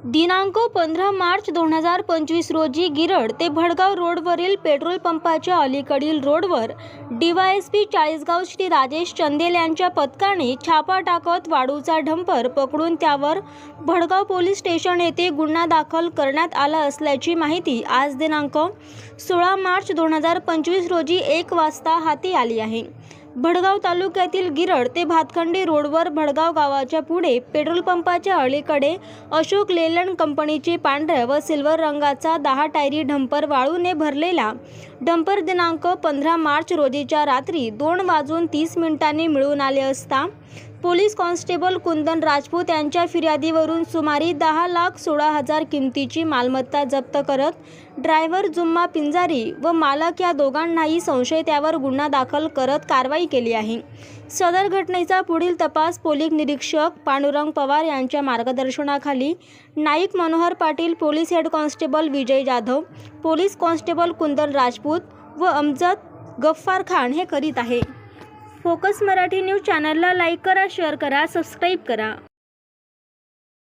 दिनांक 15 मार्च 2025 रोजी गिरड ते भडगाव रोडवरील पेट्रोल पंपाच्या अलीकडील रोडवर डीवायएसपी चाळीसगाव श्री राजेश चंदेल यांच्या पथकाने छापा टाकत वाळूचा डंपर पकडून त्यावर भडगाव पोलीस स्टेशन येथे गुन्हा दाखल करण्यात आला असल्याची माहिती आज दिनांक 16 मार्च 2025 रोजी 1 वाजता हाती आली आहे। भडगाव तालुक्यातील गिरड ते भातखंडे रोडवर भडगाव गावाच्या पुढे पेट्रोल पंपाच्या अलीकडे अशोक लेलंड कंपनीचे पांढऱ्या व सिल्वर रंगाचा 10 टायरी डंपर वाळूने भरलेला डंपर दिनांक 15 मार्च रोजीच्या रात्री 2:30 मिळून आले असता पोलीस कॉन्स्टेबल कुंदन राजपूत यांच्या फिर्यादीवरून सुमारे 10,16,000 किमतीची मालमत्ता जप्त करत ड्रायव्हर जुम्मा पिंजारी व मालक या दोघांनाही संशय त्यावर गुन्हा दाखल करत कारवाई केली आहे। सदर घटनेचा पुढील तपास पोलीस निरीक्षक पांडुरंग पवार यांच्या मार्गदर्शनाखाली Naik Manohar Patil, police head constable Vijay Jadhav, police constable Kundan Rajput व अमजद गफ्फार खान हे करीत आहे। फोकस मराठी न्यूज चॅनलला लाईक करा, शेअर करा, सबस्क्राईब करा।